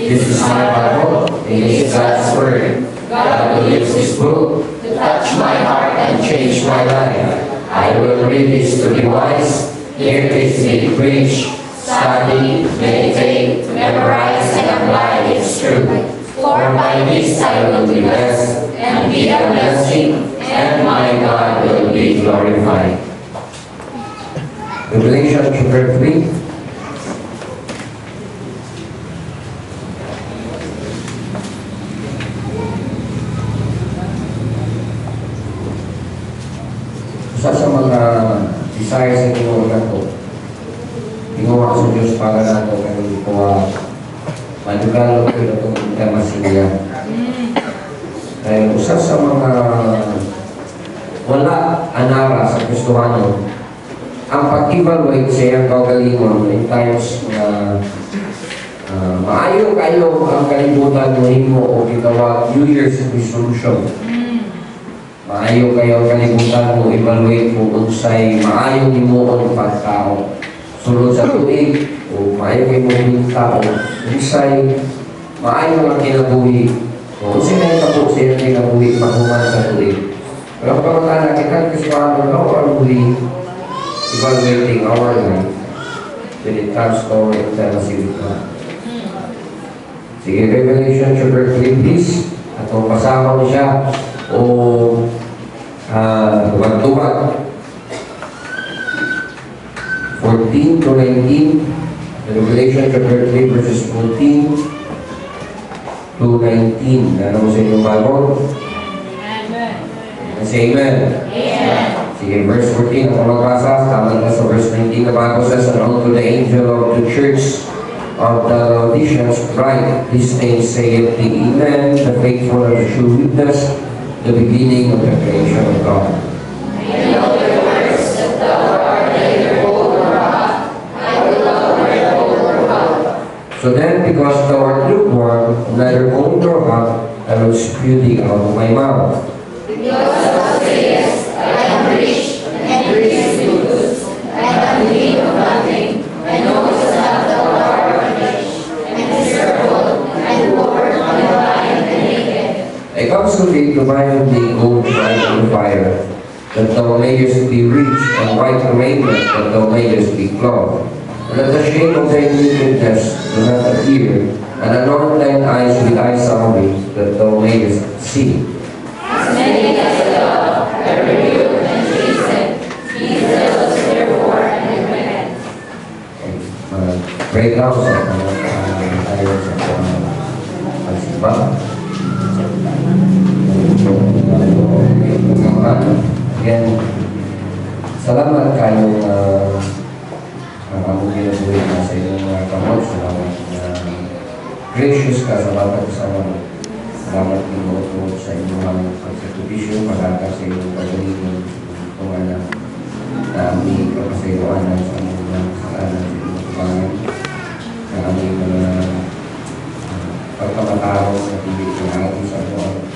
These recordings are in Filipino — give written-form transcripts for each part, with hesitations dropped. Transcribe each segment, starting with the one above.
This is my Bible. It is God's Word. God will use this book to touch my heart and change my life. I will read this to be wise, hear this to be preached, study, meditate, memorize, and apply its truth. For by this I will be blessed and be a blessing, and my God will be glorified. Revelation chapter 3. Isa sa mga desires sa Ginoo nato, ginawa sa Diyos para nato ngayon po madugal ko itong intermasiya. Isa sa mga wala anara sa Kristohano, ang pag-evaluate sa iyang kaugalingon in times na maayo kayo ang kalibutan mo himo o ginawa New Year's resolution. Maayo kayo kalibutan mo, evaluate mo kung sa'y maayong himuon pagkao. Sulod sa tuig, o maayo kayo mong tao, kung sa'y maayong ang kinabuhi. O kung sa'y kapo siya kinabuhi, paghuman sa tuig. Pero pagkakala, kita kasi how are we evaluating our life when it comes to our intimacy with God? Sige, Revelation chapter 3, please. At kung pasama mo siya, o tuwag-tuwag 14 to 19, Revelation chapter 3 verses 14 to 19. Ano mo sa inyong Bible? Amen. Say amen. Amen. Sige, verse 14 ako magbasa, tama na sa verse 19. The Bible says, and unto the angel of the church of the Laodiceans write, these things saith the Amen, the faithful and the true witness, the beginning of the creation of God. I know your works, that thou art neither cold nor hot. I will love neither cold nor hot. So then, because thou art lukewarm, neither cold nor hot, I will spew thee out of my mouth. Because thou sayest, I am rich, and rich in goods, and am need of nothing, and knowest not thou art rich, and miserable, and poor, and blind, and naked. I counsel thee to buy of thee gold tried in fire, that thou mayest be rich, and white raiment, that thou mayest be clothed. And that the shame of thy nakedness do not appear, and anoint thine eyes with eye salve, that thou mayest see. As many as love, I rebuke and chasten. Be zealous therefore, and repent. Pray now sa tayo sa pagsimba. Again, salamat kayo ang ginabuhi na sa inyong mga kamot. Salamat na gracious ka sa bata kasama. Salamat din sa inyong pagsakripisyo, pagkaka sa inyong pagalingon, kung na aming kapasayuanan sa mga kasalanan sa inyong kapangan, na aming mga pagkamatao sa tibig ng ating sa mga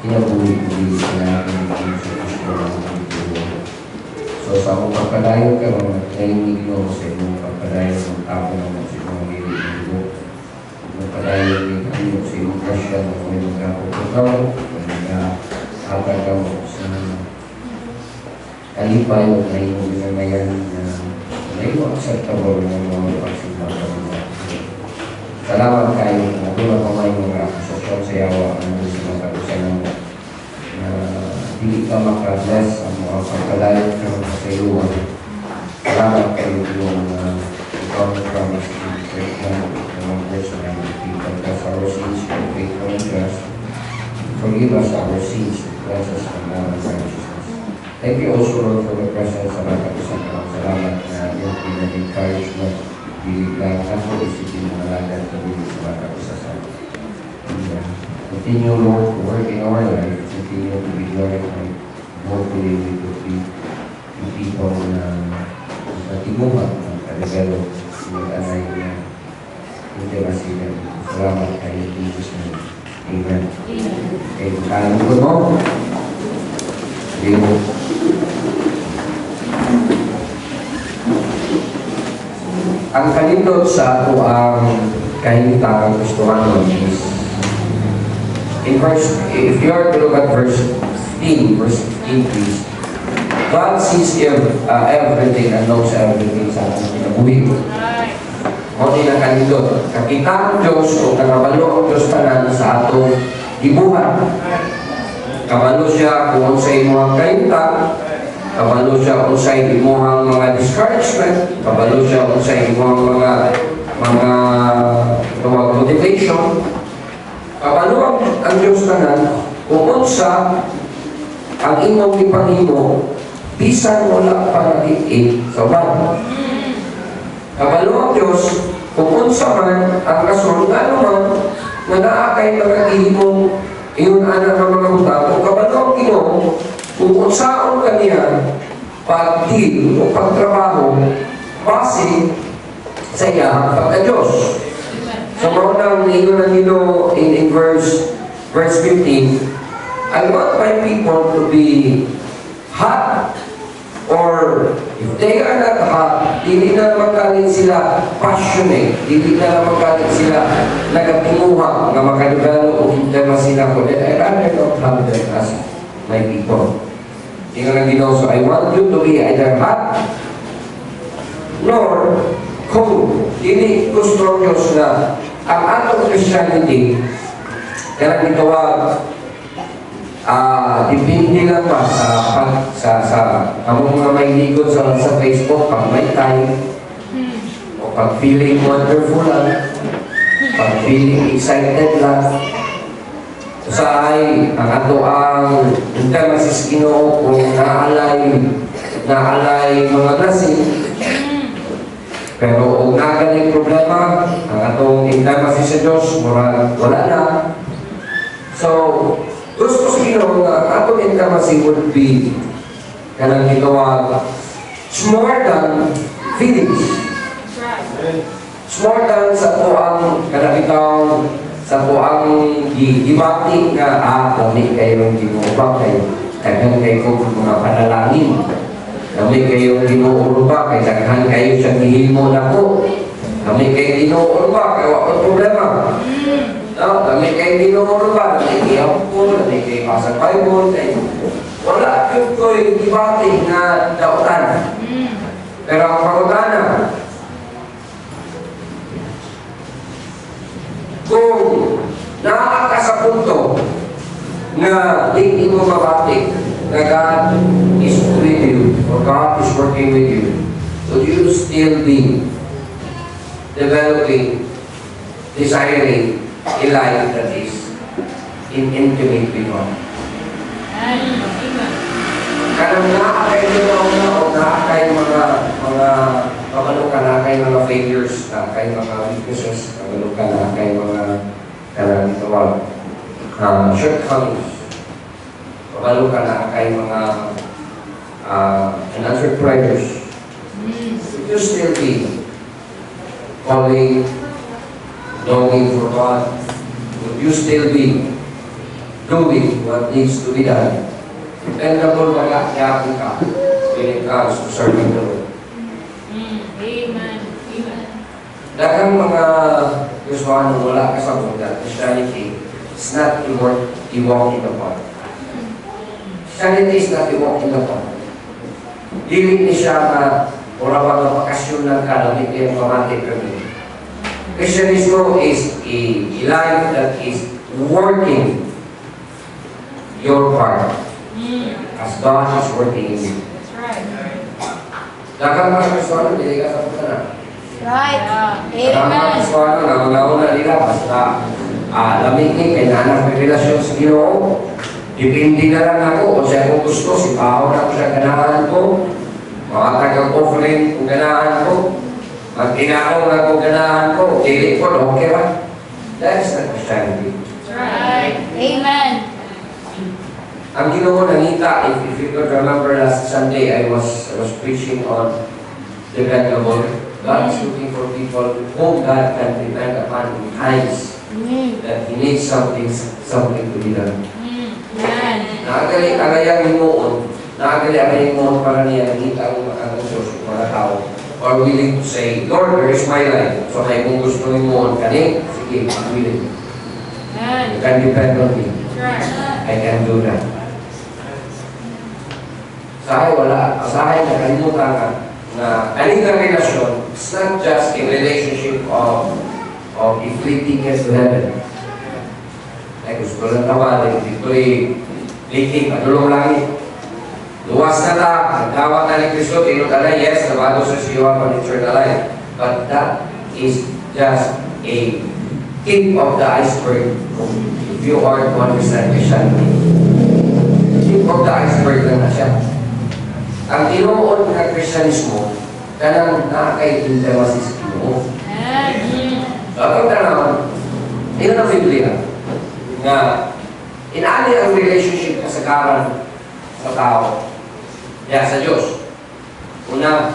kinabuhi-buhi sa ating sa Kristo ng Panginoon. So sa akong pagpadayon ka, mga nainig mo sa inyong pagpadayon ng tapo naman sa inyong milig ng Diyos. Pagpadayon din kami sa inyong kasya na kung inyong kapuputaw, kung nag-aapag ka mo sa kalipay o na inyong ginamayan na inyong acceptable ng mga pagsimbaga mo. Salamat kayo na doon ako may mga asosyon sa yawa ang mga sinagalusan mo na hindi ka makabless ang mga pagpadayon ng kasayuan. Salamat kayo yung ikaw na promise to break down the one person and repeat confess our sins, your faithful and just. Forgive us our sins and cleanse us from all unrighteousness. Thank you also, Lord, for the presence of our kapisan. Salamat na yung pinag-encouragement, biliglang ako isipin ng alagan sa bilig sa mga kapisan. Continue, Lord, to work in our life. Continue to be glorified. Hopefully, we could be yung people na natimuhan ng ka-develop mag-anay niya intimacy na. Salamat kayo, Jesus name. Amen. Okay, kaya mo mo? Sige mo. Ang kalindot sa ako ang kahintang Kristohanon is if you are to look at verse 15, please. God sees everything and knows everything sa ating kinabuhi. O di na kanindot, kakita ang Diyos o nakabalo ang Diyos tanan sa atong gibuhat. Kabalo siya kung sa imuhang kahinta, kabalo siya kung sa imuhang mga discouragement, kabalo siya kung sa imuhang mga motivation. Kabalo ang Diyos tanan kung unsa ang imong ipangimo bisan wala pa nakikita sa uban. Kabalo ang Diyos kung unsa man ang kasunod man na naakay magkahimong iyon anak ng mga utang o kabalo ang Ginoo kung unsaon kaniya pag-deal o pagtrabaho base sa iyang pagka-Diyos. So, maunang niyo na nilo in verse 15, I want my people to be hot, or if they are not hot, hindi na naman sila passionate, hindi na naman sila nagatinguha na makadugalo o hintama sila ko. I rather not have them as my people. Hindi nga lang ginawa. So, I want you to be either hot nor cold. Hindi gusto ng Diyos na ang atong Christianity kaya gitawag depende lang ba sa among mga may ligod sa Facebook pag may time o pag feeling wonderful lang, pag feeling excited lang. Sa ay ang ato ang intermasis Ginoo kung naalay mga blessing. Pero kung nagaling problema, ang atong intermasis sa Diyos, wala na. So, gusto sa Ginoo nga atong intimacy would be kanang ginawa it's more than feelings. It's more than sa to ang kanabitaw sa to ang gibati nga kami kayo ginuubang kayo kaghan kayo mga panalangin kami kayo ginuubang kay daghan kayo sa gihimo na po kami kayo ginuubang kay wala problema. No, kami kayo ginuro ba? Naiiyak po, naiiyak sa Bible, wala yung ko'y ibati na dautan. Pero ang pagkakana, kung nakaka sa punto na di mo mabati na God is with you or God is working with you, would you still be developing, desiring a life that is intimate with God? Kanang nakakay nyo o nakakay mga kabalo ka nakakay mga failures, nakakay mga weaknesses, kabalo ka nakakay mga kanang tawag shortcomings, kabalo ka nakakay mga unanswered prayers. Would you still be calling, longing for God? Would you still be doing what needs to be done? Dependable ba kaya ka when it comes to serving the Lord? Amen. Amen. Daghang mga Kristohano wala kasabot na Christianity is not a walk in the park. Christianity is not a walk in the park. Dili ni siya na wala ba na bakasyon lang ka, lamig kayong pamati kami. Christianism is a life that is working your part as God is working in you. That's right. Daghang mga Kristohano, hindi ka sa punta na. Right. Daghang mga Amen. Kristohano, nangunauna nila basta lamigin, kay nanak may relasyon sa Ginoo. Dipindi na lang ako, o siya kung gusto, si Pao na ko siya ganahan ko, mga tagang-offering kung ganahan ko, mag-inaong na kung ganahan ko, dili ko, okay ba? That is not Christianity. That's right. Amen. Ang Ginoo nangita, if you could remember last Sunday, I was preaching on dependable. God is looking for people whom God can depend upon in times that He needs something to be done. Amen. Nakagali agayang himuon, nakagali agayang himuon para niya nangita ang Diyos, mga tao. are willing to say, Lord, where is my life? So kaya kung gusto mo kani, sige, I'm willing. You can depend on me. I can do that. Sa wala. Sa akin, nakalimutan ka na aning relasyon, it's not just a relationship of free tickets to heaven. Ay, gusto lang tawalin, dito'y liting, padulong langit. Luwas na ta, nagkawat na ni Kristo, tinutala, yes, nabado sa siwa pa ni eternal life. But that is just a tip of the iceberg if you are to understand Christianity. Tip of the iceberg lang na siya. Ang tinuod na Kristyanismo, kanang nakakaitintema si Ginoo. Bakit na naman, yun ang Biblia, nga inaali ang relationship kasagaran sa tao. Kaya sa Diyos. Una,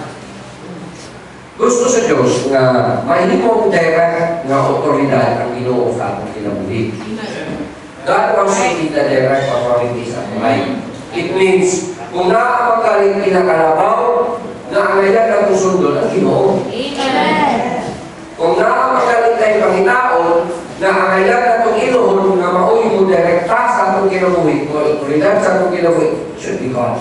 gusto sa Diyos nga mahimong direct nga otoridad ang Ginoo sa atong kinabuhi. God wants to be the direct authority sa atong life. It means, kung naapagaling pinakalabaw, na ang ngayon ang susundon ang Ginoo. Kung naapagaling tayo Panginoon, na ang ngayon na itong inuhon na mauwi mo direkta sa atong kinabuhi, o otoridad sa atong kinabuhi, should be God.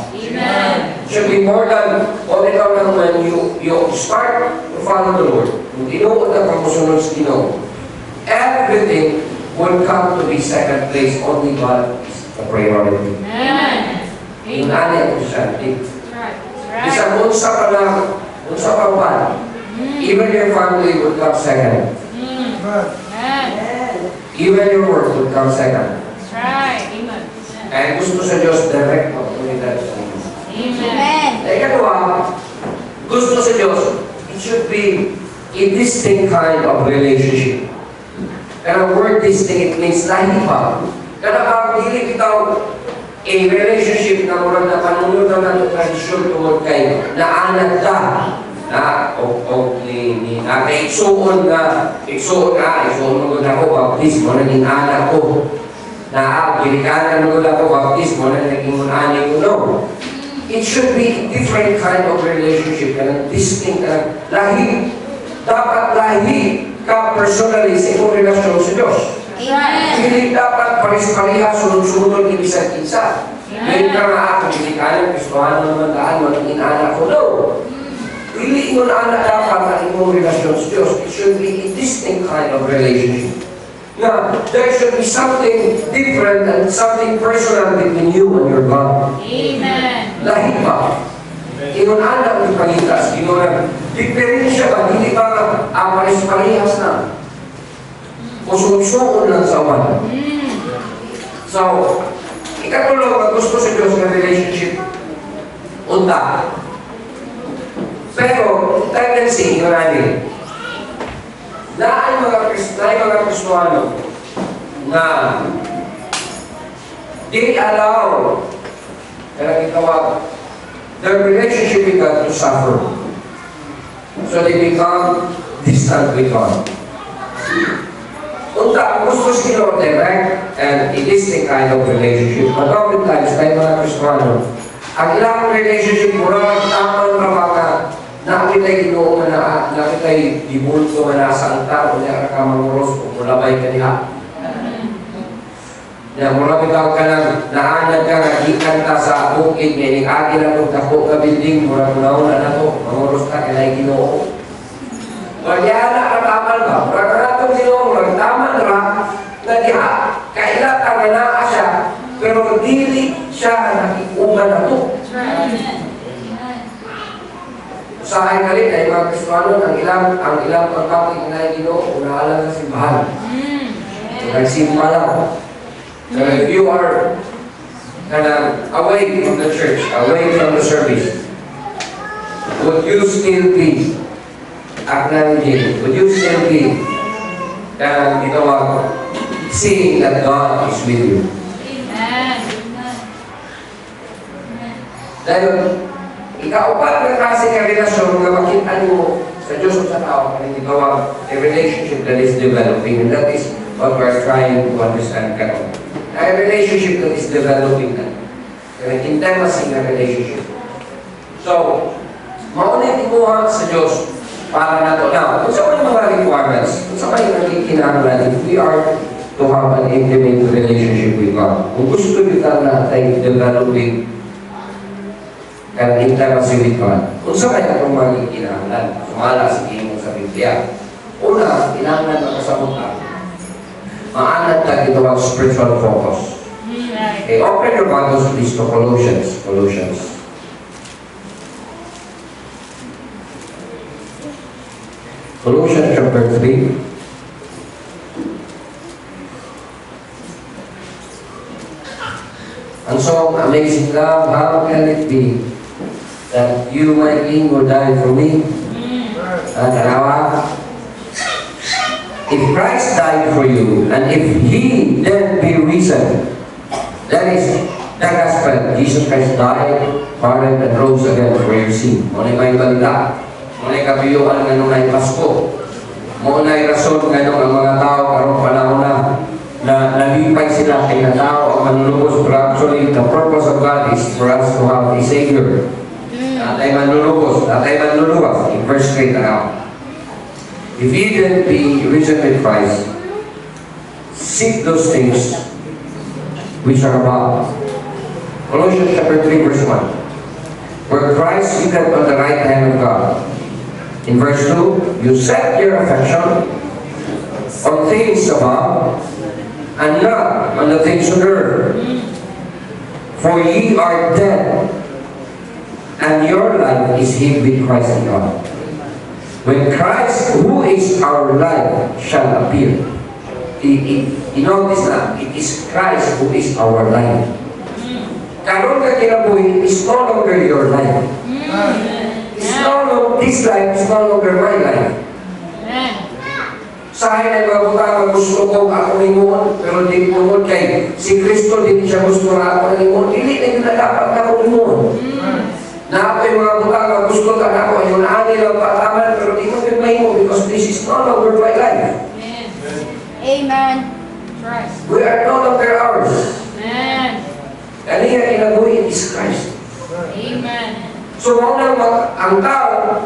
Should be more than all ikaw lang when you start to follow the Lord. Kung Ginoo na kamusunod sa Ginoo, everything will come to be second place. Only God is the priority. Yung nani ang Christianity. Isang unsa pa lang, unsa pa ba, even your family will come second. Even your work will come second. Kaya gusto sa Diyos direct otoridad sa inyo. Ikalawa, gusto sa Diyos, it should be a distinct kind of relationship. Pero word distinct, it means lahi pa. Kaya kapag dili bitaw a relationship na murag na panunod na nato tradisyon tungod kay naanak ka na iksuon mo na ako baptismo na naging anak ko na bilikanan mo na ako baptismo na naging unani ko no. It should be a different kind of relationship na distinct na lahi. Dapat lahi ka personally sa iyong relasyon sa Diyos. Hindi dapat paris-pariha, sunod-sunod, ibisag isa. Ngayon ka nga ako, bilikanan, Kristohano naman daan, magiging anak ko. No. Really, yung anak dapat ang iyong relasyon sa Diyos. It should be a distinct kind of relationship. Now, there should be something different and something personal between you and your God. Lahi pa. Yung anak ng Pangitas, yung diferensya ba, hindi ba paris-parihas na? O sunod-sunod lang sa uwan. So, ikatulog ang gusto sa Diyos ng relationship. Unta. Pero, tendency, yun natin. Na ay mga Kristohano na they allow their relationship with God to suffer. So they become distant with God. Unta, gusto sila direct and a distinct kind of relationship. But oftentimes, tayo mga Kristohano, ang ilang relationship mura, tamang ramaka, nakitay Ginoo na nakitay dibulto na nasa altar o niya ka manguros o mulabay ka niya. Na mulabay ka lang, naanag ka, nagikan ka sa bukid, may ning-agi na itong dako ka building, mura-muna na ito, manguros ka, kaya Ginoo. Kaya na katamal ba? Mura ka na itong Ginoo, mura taman ra, na diha, kailata nga naa siya, pero dili siya nakikuman na ito. Usahay ka rin ay mga Kristohano, ang ilang pagkapit na Ginoo, unaalang sa simbahan. Nagsimba lang. So if you are away from the church, away from the service, would you still be acknowledging, would you still be seeing that God is with you? Dahil ikaupat na kasi ng relasyon na makita mo sa Diyos o sa tao, ang ginawang a relationship that is developing, and that is what we're trying to understand karon. A relationship that is developing na. An intimacy na relationship. So, Maunay timuha sa Diyos para nato. Now, kung sa may mga requirements, kung sa may nagkikinahanglan, if we are to have an intimate relationship with God, kung gusto kita na tayo developing an intimacy with God, kung sa may itong magkikinahanglan, sumala sa mo sa Biblia. Una, kinahanglan na kasabutan. Maanad na ito ang spiritual focus. Okay, open your Bibles please to Colossians. Colossians chapter 3. And so, amazing love, how can it be that you, my King, will die for me? Kalawa, if Christ died for you, and if He then be risen, that is the gospel. Jesus Christ died, buried, and rose again for your sin. Muna may balita. Muna kapiyuan nga nung ay Pasko. Muna ay rason nga nung ang mga tao karong panahon na nalipay sila kay na tao ang manlulubos. But actually, the purpose of God is for us to have a Savior. Natay manlulubos, natay manluluwas. In verse 3 na. If ye then be risen with Christ, seek those things which are above. Colossians chapter 3 verse 1. Where Christ sitteth on the right hand of God. In verse 2, you set your affection on things above and not on the things on earth. For ye are dead, and your life is hid with Christ in God. When Christ, who is our life, shall appear. You know this na, it is Christ who is our life. Karon ka kinabuhi is no longer your life. This life is no longer my life. Sa akin ay mabuta gusto ko ako lingon, pero di ko kay si Kristo din siya gusto na ako lingon. Dili na yun na dapat na ako lingon. Na ako yung mga butang gusto ka na ako yung ani lang pataman, pero di ko pinay mo because this is no longer my life. Amen. We are no longer ours. Amen. Kaniya kinabuhi is Christ. Amen. So, ang tao,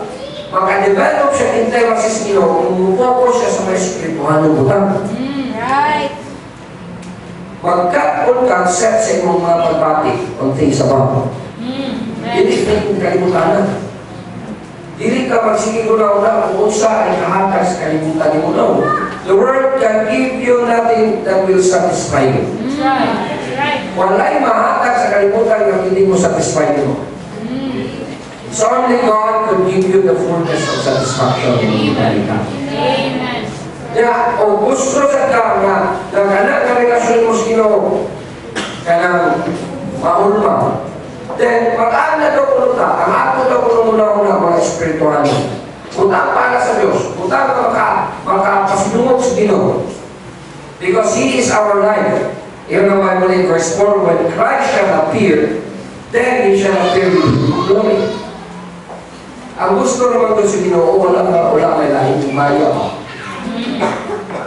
maka-develop siya intimacy sa Ginoo kung focus siya sa mga espirituhan ng butang. Right. Magkat-on kang set sa imong mga pagbati on things above. Dili na yung kalimutan na. Dili ka magsiguro na kung sa ay kahakar sa kalimutan mo na. The world can give you nothing that will satisfy you. Right. Walay mahatag sa kalimutan na hindi mo satisfy mo. So only God could give you the fullness of satisfaction in your Amen. kaya, o gusto sa ka na kanak na relasyon mo sa Ginoo kanang maulma, then mag-aan na daw kuno ta, ang ato daw kuno muna mga espirituhan. Utang para sa Diyos, utang makapasinungog sa Ginoo. Because He is our life. Even the Bible in verse 4, when Christ shall appear, then He shall appear with glory. Ang gusto naman ko sa Ginoo, wala may lahing umayo.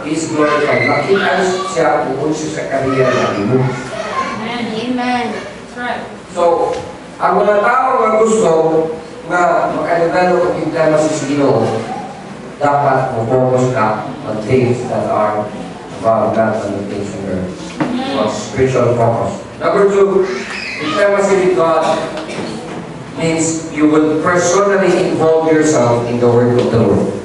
He is glorified. Makita siya kung siya sa kariya na imo. Amen. That's right. So, ang mga tao nga gusto na makadevelop ang intimacy sa Ginoo, dapat mag-focus ka on things that are above God and the things on earth. So, spiritual focus. Number 2, intimacy with God means you will personally involve yourself in the work of the Lord.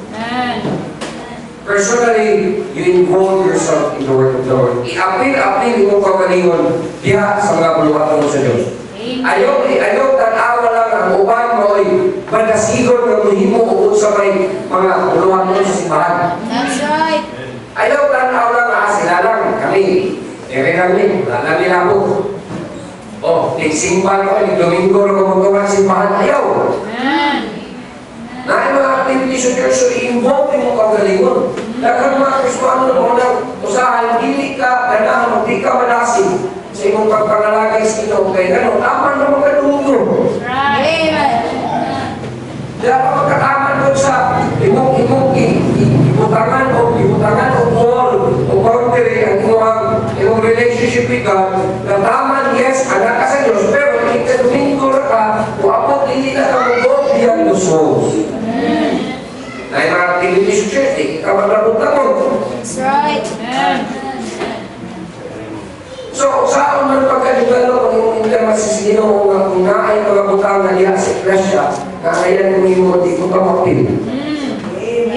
Personally, you involve yourself in the work of the Lord. I-apil mo kagalingon diha sa mga buluhan mo sa Diyos. Ayaw tanawa lang ang uban mo ay magasigon ng muhimo o sa may mga buluhan mo sa simbahan. That's right. Ayaw tanawa lang sila lang kami. Lang wala namin ako. Nagsimba ko, Domingo na kumagawa sa simbahan. Ayaw. Na ay mga activities sa church, so i-involve mo kagalingon. Dagang mga Kristuano na mga usahan, hindi ka ganahan, hindi ka manasig sa imong pagpangalagay sa Ginoo kay gano'n. Tama na mga dugo. Amen. Kaya ka magkataman doon sa ibutangan o call o boundary ang imong relationship with God. Na tama, yes, anak ka sa Diyos, pero hindi ka Domingo na ka, o apot hindi na ka mag-obyan gusto. magka-develop ang intimacy sa Ginoo nga kung naay mga butang na liha sa iglesia, na ayan kung imo di ko ka mapil.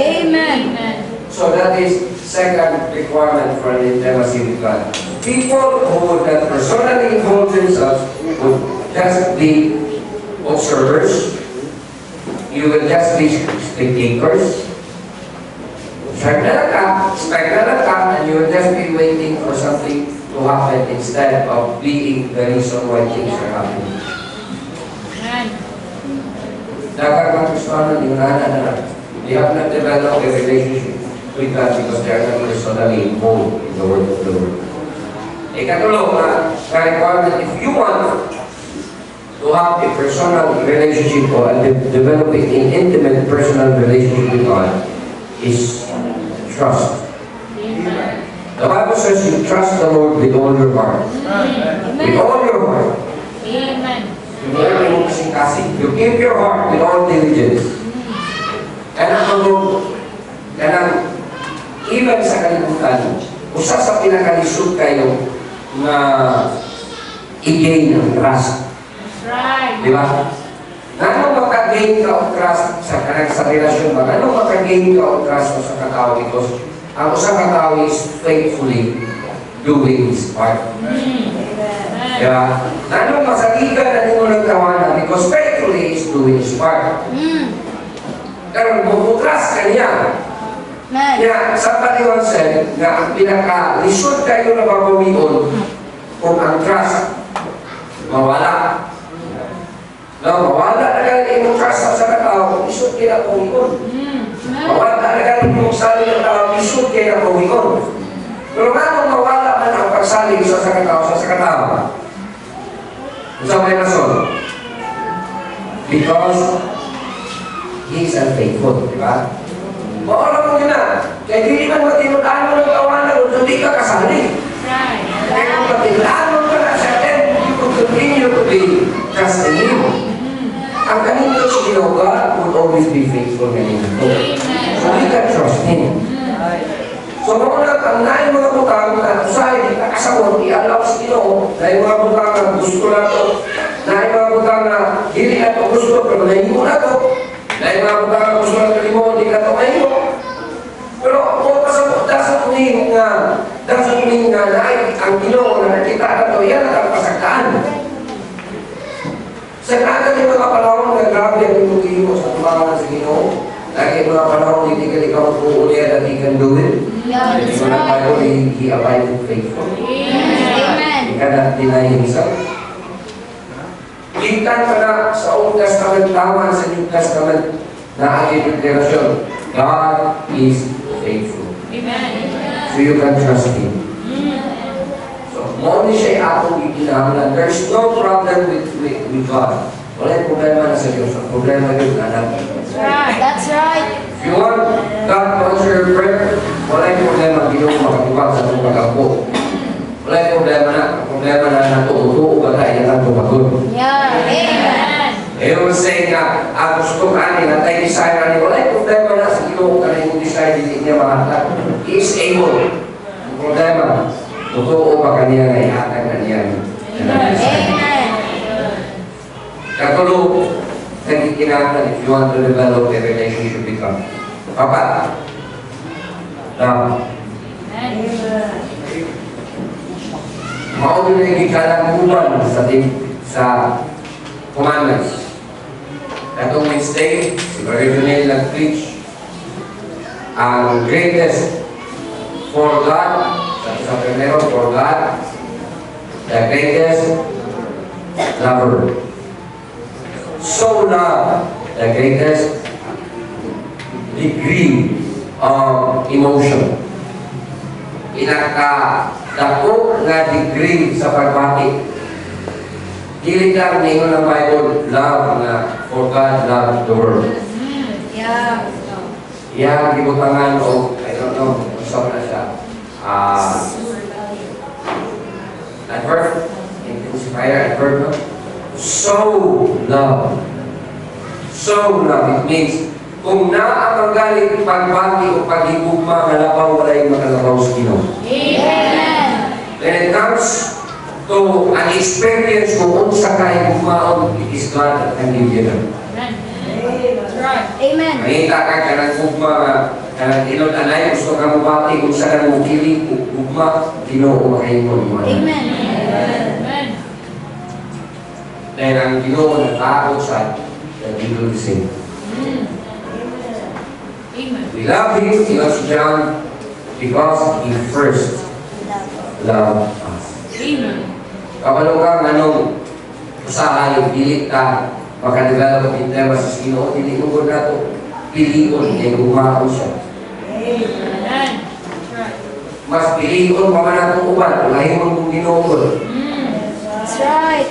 Amen. So that is second requirement for an intimacy with God. People who would not personally involve themselves would just be observers. You will just be spectators. Expect and you will just be waiting for something to happen instead of being the reason why things are happening. They have not developed a relationship with God because they are not personally involved in the word of the Lord. Ikatulong na requirement, if you want to have a personal relationship or developing an intimate personal relationship with God is trust. The Bible says you trust the Lord with all your heart. With all your heart. Amen. You give your heart with all diligence. Even sa kalibutan, usa sa pinakalisod kayo na i-gain ang trust. Right. Di ba? Ano maka-gain ka o trust sa relasyon ba? Ano maka-gain ka o trust sa katao? Because ang usang katao is faithfully doing his part. Di ba? Ano masagigan na nimo ng tawanan? Because faithfully is doing his part. Pero bumutras ka niya. Kaya sa Paliwan said na ang pinaka-lisod kayo na babawion kung ang trust mawala. No, mawala na kayo yung trust sa katao, lisod kayo na babawion. Mawala na kayo yung sali ng tao, lisod kayo na babawion. Pero nga mawala man ang pagsali sa katao, sa may rason. Because he is unfaithful, di ba? Mawala mo yun na. Kaya di man matinudaan mo ng tawanan kung hindi ka kasali. Kaya kung matinudaan mo ka na siya, then you could continue to be trusting him. Ang kanino si Ginoo, God would always be faithful kanino. So we can trust him. So muna, ang nain mga butang na usahay, di ka kasawon, i-allow si Ginoo, nain mga butang na gusto na to, nain mga butang na hindi na to gusto, pero nain mo na to. Dahil mga butang gusto na kalimo, hindi ka ito kayo. Pero kung dasang tumingin nga na ang Ginoo na nakita na ito, yan ang pasagtaan. Sa natin yung mga panahon na grabe ang inugihin mo sa tumangan sa Ginoo, lagi mga panahon hindi ka ikaw mag-uulian at he can do it. Hindi mo na tayo, he abided faithful. He cannot deny himself. Ikan ka na sa Old Testament, tama sa New Testament na ating deklarasyon. God is faithful. So you can trust Him. So, mauni siya atong ikinahanglan. There's no problem with God. Wala yung problema na sa Diyos. Ang problema yun na natin. That's right. If you want God to answer your prayer, wala yung problema Ginoo makatubag sa itong pagkampo. Wala yung problema na. Ang problema na natutuo ba tayo na tumagon. Amen. He was saying na, gusto ka ni, natay design na ni, wala yung problema na sa Ginoo ka na yung design, hindi niya mahatag. He is able. Ang problema, totoo ba kaniya na ihatag na niya? Amen. Katulog, nagkikinatan if you want to develop a relationship with God. Papat. Now, mauna na ikikalang sa commandments. Katong Wednesday, si Brother Junel nag-preach ang greatest for God, sa primero for God, the greatest lover. So love, the greatest degree of emotion. Dako nga degree sa pagbati. Dili lang ninyo ng Bible, love na for God loved the world. Yang gibutangan o, I don't know, gusto na siya. Adverb, intensifier, adverb, no? So love. So love, it means, kung naamanggaling pagbati o paghigugma, malabaw wala yung makalabaw sa Ginoo. Amen. When it comes to So, ang experience kung unsa kay kumaon, it is God that can give you that. That's right. Amen. Mangita ka kanang gugma, kanang inod anay, gusto ka mabati kung saan mo kili, gugma, Ginoo makahimo mo. Amen. Amen. Dahil ang Ginoo nagtakot sa nagiging sin. Amen. We love Him, He loves John, because He first loved us. Amen. Kapalo kang anong usahay, dili ka, makadevelop in terms sa Ginoo, dili mo ko na ito, pilion, kaya gumaon siya. Amen. That's right. Mas pilion pa man atong uban, lahi mo kong Ginoo. That's right.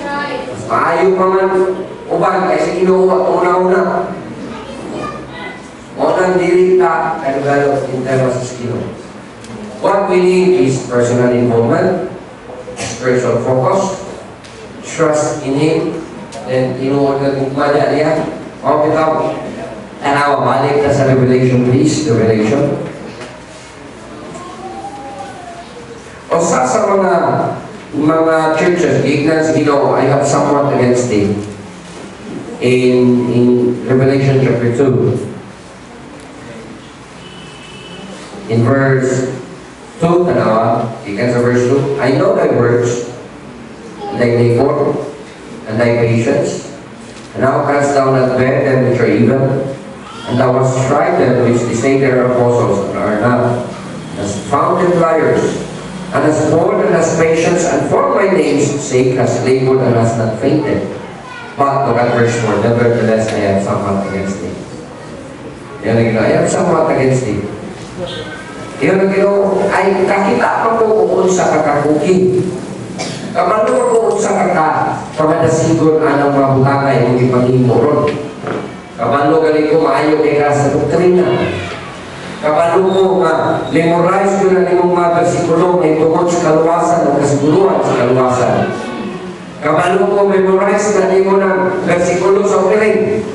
Mas maayo pa man uban, kaysa Ginoo at una-una. Unang dili ka, ka-develop in terms sa Ginoo. What we need is personal involvement, spiritual focus, trust in Him, then tinuod na gugmanya niya. O bitaw, tanawa, balik na sa Revelation, please, Revelation. O sa mga churches, ignorance, Ginoo, I have somewhat against it. In Revelation chapter 2, in verse 2, tanawa, ikan sa verse 2, I know thy works, thy labor, and thy patience, and thou cast down not bear them which are evil, and thou hast tried them which they say they are apostles, and are not, hast found them liars, and hast borne and hast patience, and for my name's sake hast labored and hast not fainted. But, look at verse 4, nevertheless I have somewhat against thee. I have somewhat against thee. Yung ay kakita pa po kung sa kakakuki. Kapag po sa kaka, kamadasigon anang mabutangay kung ipangimo ron. Kapag galing ko maayo kay ka sa doktrina. Kapag ko nga, memorize ko na limong mga versikulo may tungkol sa kaluwasan o kasiguruhan sa kaluwasan. Kapag ko memorize na limong ng versikulo sa offering.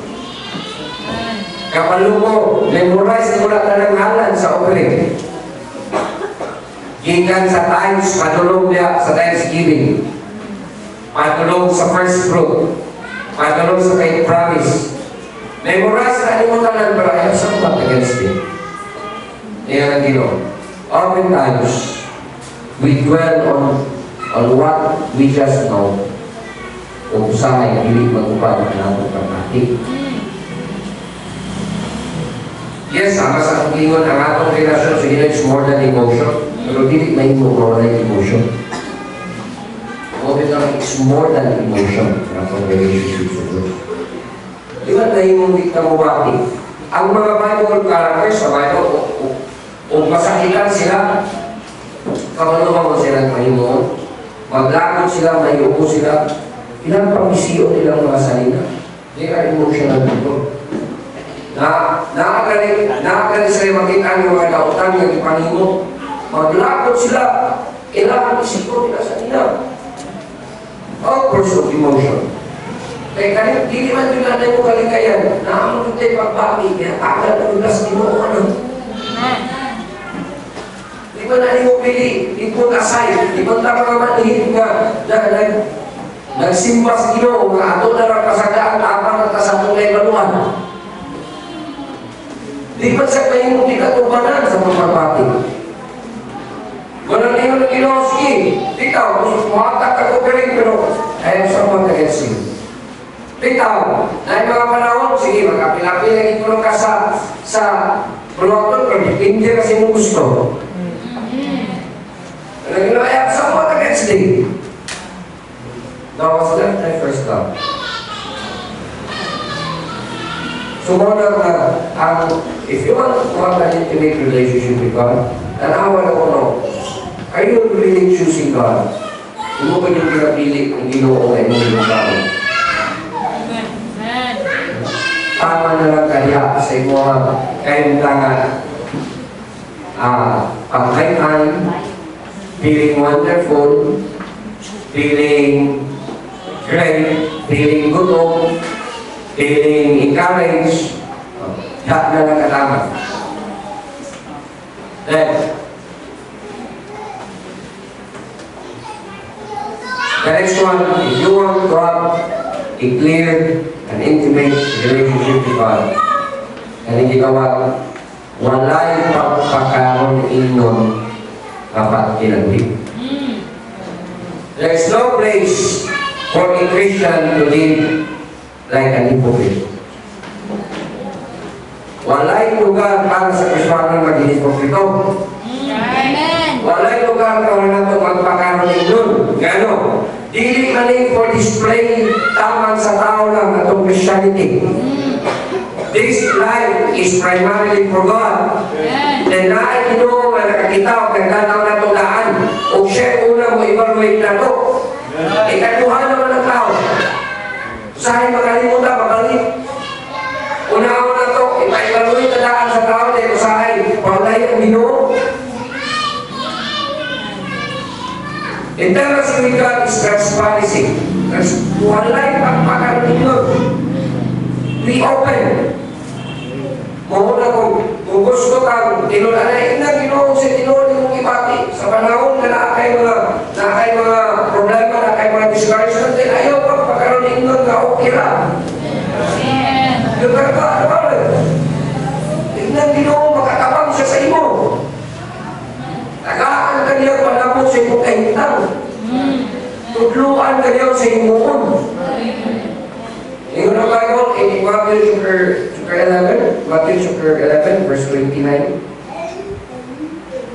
Kapag ko memorize mo na ng halan sa offering. Gikan sa times, padulong niya sa Thanksgiving. Padulong sa first fruit. Padulong sa kay promise. Memorize na ni mo tanan, pero I have somewhat against it. Yan ang Ginoo. Oftentimes, we dwell on what we just know. Kung saan hindi mag-upad ang atong pagkakit. Yes, sama sa klingon ang atong relasyon sa Ginoo is more than emotion. Pero dili may more than emotion. It's more than emotion ang atong relationship sa Diyos. Di ba tayo mong di ka mabati? Ang mga Bible characters sa Bible, kung masakitan sila, kamalumang mo silang Panginoon, maglakot sila, mayuko sila, ilang pamisiyo nilang mga salina. Di ka emotional dito. Nakagaling sila makita ng mga dautan ng ipanimo. Maglakot sila, ilang isipon nila sa nila. All course of emotion. Kaya kanil, di man yung nanay mo kalikayan, naamon tayo pagbaki, kaya agad ang ulas ni mo, ano? Di ba na mo pili, di mo kasay, di ba na mga manihid nga, nagsimba sa Ginoo, nga ato na lang kasagaan, tapang at sa tulay maluhan. Di ba sa kayo mo di katubanan sa pagpapati? Walang niyo na Ginoo, sige, ikaw, muhatak ako galing, pero ayaw sa mga against you. Ikaw, na yung mga panahon, sige, magkapilapil lagi tulong ka sa pulokton, pero hindi kasi mo gusto. I have somewhat against thee. Now, was left my first love. So, if you want to have an intimate relationship with God, and I want to know, are you really choosing God? Hindi mo ba yung pinapili ang Ginoo ay mo yung tao? Tama na lang kaya sa mga kayundangan pagkaitan, feeling wonderful, feeling great, feeling gutom, feeling encouraged, lahat na lang katama. Then, The next one, if you want to have a clear and intimate relationship with God, and ginawa, walay pagpakaroon inyon dapat kinagpig. There is no place for a Christian to live like an hypocrite. Walay lugar para sa Kristiyanon maging hipokrito. Amen. Walay lugar para nato magpakaroon inyon. Gano? Dili maning for display taman sa tao lang atong Christianity. This life is primarily for God. And naay Ginoo nga nakakita o nagdanaw na ito daan. O siya una mo evaluate na ito. Ikaduha naman ang tao. Usahay makalimutan, mabalik. Una-una na ito, ipa-evaluate na daan sa tao dahil usahay. Paulay ang Ginoo. Intimacy with God is transparency. Walay pagpakaroon ninyo. Be open. Muna kung gusto kang tinulanan na Ginoo sa Ginoo mong ibati sa panahon na nakay mga problema, nakay mga discouragement, din ayaw pagpakaroon ninyo na okay lang. Yung karga, tingnan Ginoo, makatabang siya sa imo. Tagaan ka niya panabot sa imong kahintang. Tudluan ka niya sa imoon. In the Bible, in Matthew chapter 11, verse 29,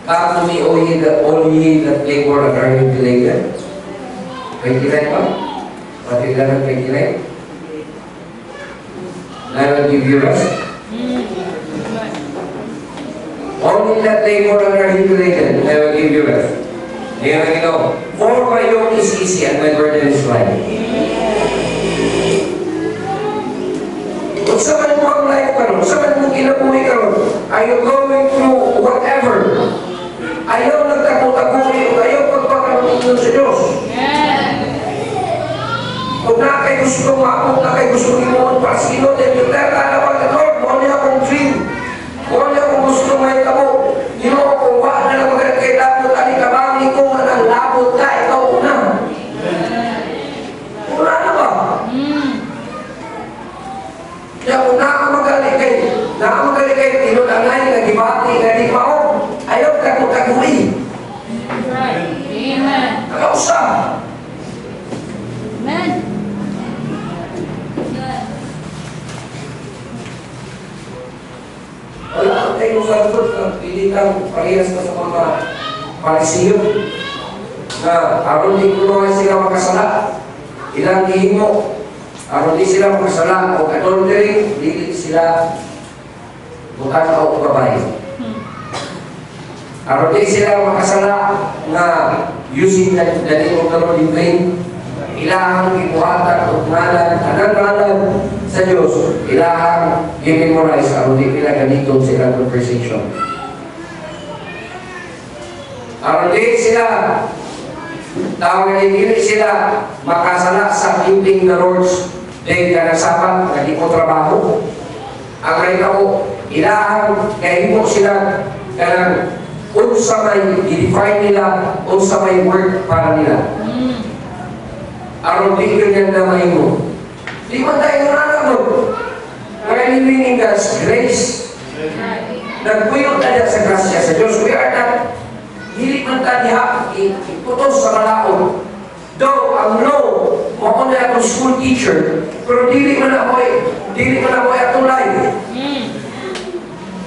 Come to me, all ye that labor and are heavy laden. 29 pa? Matthew 11, 29. I will give you rest. Only that labor and are heavy laden, I will give you rest. Ngayon ang ito, for my yoke is easy and my burden is light. Kung saan mo ang life ka ron, saan mo kinabuhi ka ron, are you going through whatever? Ayaw nagtago-tagoy, ayaw pagpakaroon ninyo sa Diyos. Kung na kayo gusto mo, na kayo gusto mo para sa Ginoo, then you tell God about the Lord, mo niya akong dream, mo niya akong gusto may tabo. Ginoo, kung wala na lang magaling kay labot, alikabangin ko nga ng labot ka, ikaw una. Wala na ba? Kaya kung nakamagaling kayo, tinulanay, nagibati, nagibao, ayaw tago-tagoy. Amen. Nakausap. Amen. Wala ang tayo sa likod na pili kang parehas ka sa mga parisiyo na aron di ko sila makasala. Ilang hihimo, aron di sila makasala o adultery, di sila bukan o babae. Aron di sila makasala na using that o karon din pain, ilahang ibuhatan o ngalan, anang sa Diyos, ilahang i-memorize aron di pila ganito sa ilang conversation. Aron di sila tawag na hindi sila makasala sa keeping the Lord's day kanasapan na di ko trabaho. Ang may tao, ilahang kahimo sila kanang unsa may i-define nila, unsa may work para nila. Aron di ganyan na mahimo. Di man tayo nananog. We're living in God's grace. Nagpuyot tayo sa grasya sa Diyos. We are not dili man tayo iputos sa malaon. Though ang law, mauna akong school teacher, pero dili man ako atong life.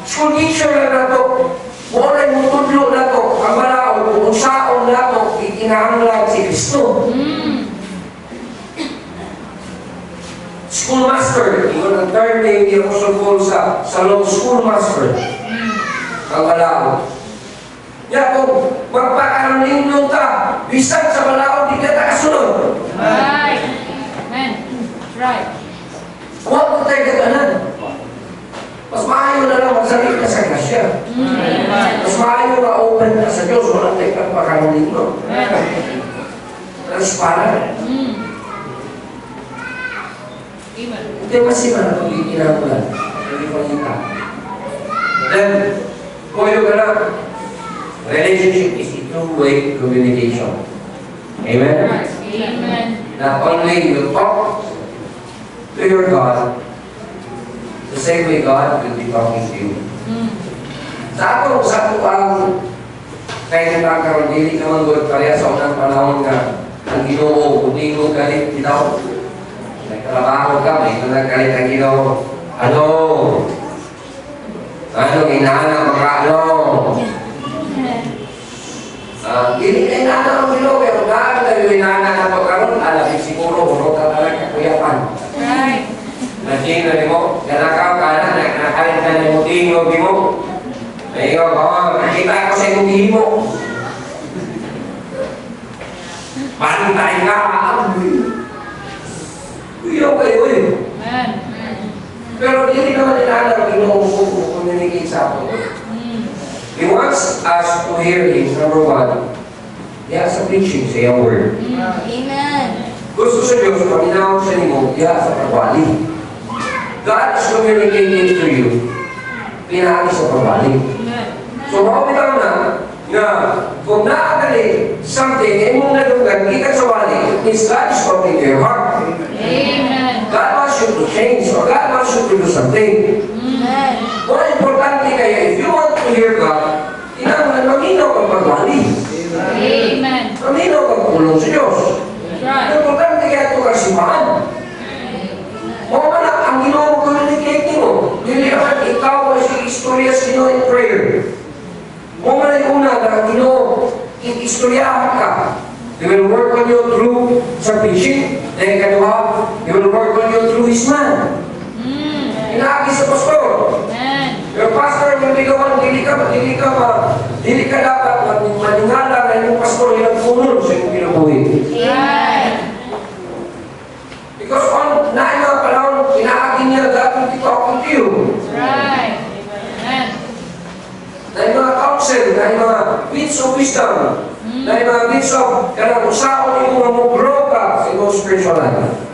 School teacher lang na to, wala yung tudlo na to, ang malaon, kung saon na to, ikinahanglan si Kristo. Schoolmaster, yun ang term na hindi ako sugol sa law, schoolmaster. Ang malaon. Kaya kung magpakaroon ninyo ka, bisag sa malaon, di ka nakasunod. Right. Amen. Right. Huwag mo tayo gaganan. Mas maayo na lang magsalit ka sa grasya. Mas maayo na open ka sa Diyos, walang tayo magpakaroon ninyo. Transparent. Amen. Hindi masiman ang pagkikinabulan. Hindi ko kita. Then, kung yung relationship is a two-way communication. Amen? Right. Amen. Not only you talk to your God, the same way God will be talking to you. Sa ako ang kaya nagkakaroon, hindi ka manggod kaya sa unang panahon nga ang Ginoo, kung di mo galit itaw. Nagtrabaho ka, may nagalit ang Ginoo. Ano? Ano, inahanap mga ano? Hindi ka inahanap ang Ginoo, pero dahil na yung inahanap ang pagkaroon, alabig siguro, kung ka talaga kakuyapan. Right. Naging mo, nanakaw ka na, nakakalit ka na yung tingog mo. Ayaw, nakita ko sa iyong himo. Bantay ka. Ayaw kayo eh. Amen. Pero hindi naman inaanap ang Ginoo kung communicate sa ako. He wants us to hear Him, number one. Diya sa preaching, sa iyong word. Amen. Gusto sa Diyos, paminaw sa inyo, diya sa pagwali. God is communicating to you. Pinahagi sa pagwali. So, makapitaw na, kung naagali something, eh mong nalugan, kita sa wali, it means God is talking to your heart. Amen. God wants you to change, or God wants you to do something. Amen. More importantly kaya, if you want to hear God, tinangan, maminaw kang pagwali. Amen. Maminaw kang pulong sa Diyos. Right. Importante kaya ito kasipahan. O man ang Ginoo communicating mo, hindi naman ikaw ay si istorya sa Ginoo in prayer. O man ay una na ang Ginoo, istoryahan ka. He will work on you through sa preaching. Then ikaduha, He will work on you through His man. Inaagi sa pastor. Amen. Your pastor will be the one, dili ka dapat maningala na yung pastor yung punol sa iyong pinabuhi. Right. Because on na mga panahon, inaagi niya dapat talking to you. Right. Amen. Na yung mga counsel, na yung mga bits of wisdom, na yung mga bits of kanang usaon yung mga grow ka sa iyong spiritual life.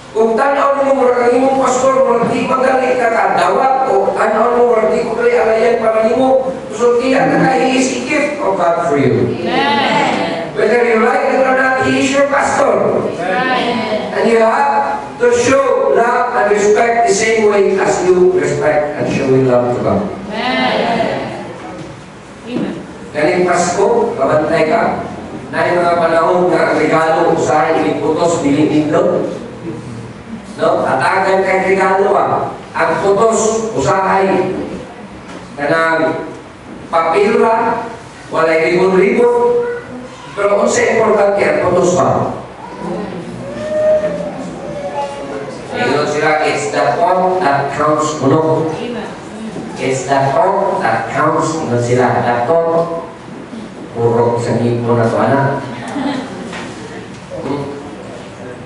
Kung tanaw mo murag ang imong pastor, murag di magaling ka kadawat, o tanaw mo murag di ko kaya alayan para nimo, so kaya na He is a gift of God for you. Amen. Whether you like it or not, He is your pastor. Right. And you have to show love and respect the same way as you respect and showing love to God. Amen. Amen. Galing Pasko, kabantay ka, na yung mga panahon na ang regalo sa akin, iputos, dilipindot. No? Atagan kay regalo ang putos, usahay, kanang papila, walay ribon-ribon, pero kung sa importante, ang putos pa. Ayun sila, it's the thought that counts, no? Amen. It's the thought that counts, no sila, the thought, puro sa ngipo na to, anak.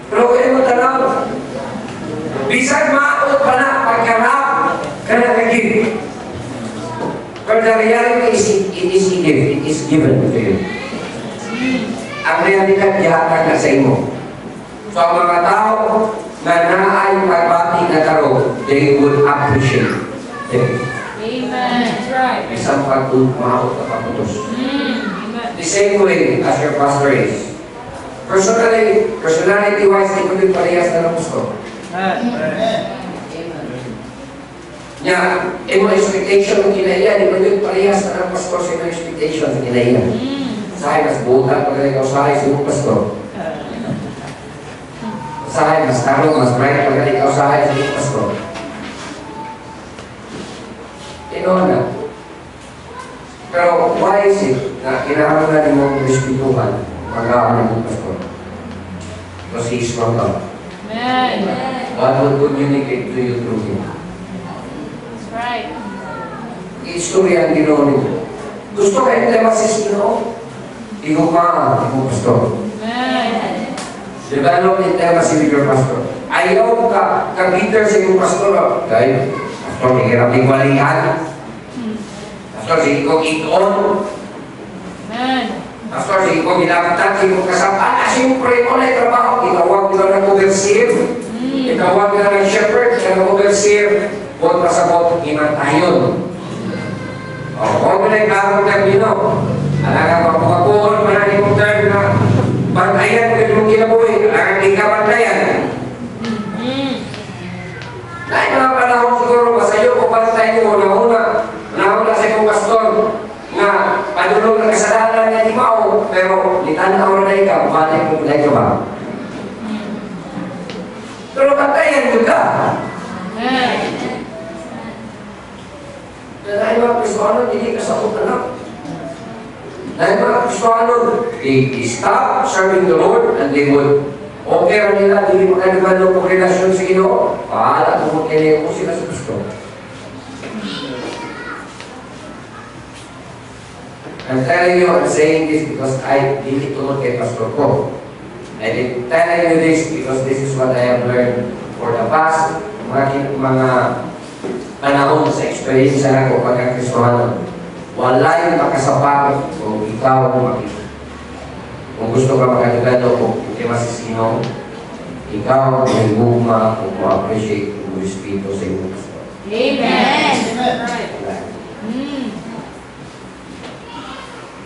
Pero kayo mo tanaw, bisag maot pa na pagkarap ka na naging. But the reality is, it is given to you. Ang realidad, yata ka sa imo. So ang mga tao na naay pagbati na taro, they would appreciate it. Amen. That's right. Isang pagmahot na pagputos. Amen. The same way as your pastor is. Personality-wise, di ko din parehas na ng gusto. Nya, imo expectation ng kinaiya, di ba yun parehas na ng pastor sa imo expectation ng kinaiya. Sahay, mas buta pag ikaw sahay sa imo pastor. Sahay, mas tarong, mas bright pag ikaw sahay sa imo pastor. Na. Pero why is it na kinahanglan mo respetuhan pag-aaral ng pastor? Because he is from God. Amen. God will communicate to you through him. That's right. Istorya ang Ginoo niyo. Gusto kayo tema si Ginoo? Igo ka, igo pastor. Amen. Develop yung tema si your pastor. Ayaw ka, kag-leader sa iyong pastor. Dahil, pastor, hihirap yung balikan. Pastor, sige ko ikon. Amen. Pastor, sige ko ginapatan, sige ko kasapan. Siyempre, mo na trabaho. Itawag ko na ng overseer. Itawag ko na ng shepherd, ng overseer. Huwag pasabot, imantayon. O, huwag mo na yung karong termino. Alaga, mapukapuon, manani mong term na bantay tanaw na ikaw, balik mo na ikaw ba? Pero patayan juga. Amen. Dahil mga Kristiyano, hindi kasabot anak. Dahil mga Kristiyano, they stop serving the Lord and they would okay nila, hindi makaliman ng relasyon sa Ginoo. Pahala kung magkaya ko sila sa Kristo. I'm telling you, I'm saying this because I didn't tulog kay Pastor ko. I'm telling you this because this is what I have learned for the past mga panahon sa experience na ako pagka-Kristohano. Walay makasapakot kung ikaw makita. Kung gusto ka makagano kung hindi masisino, ikaw may guma kung ma-appreciate kung Espiritu sa iyo. Amen. Right.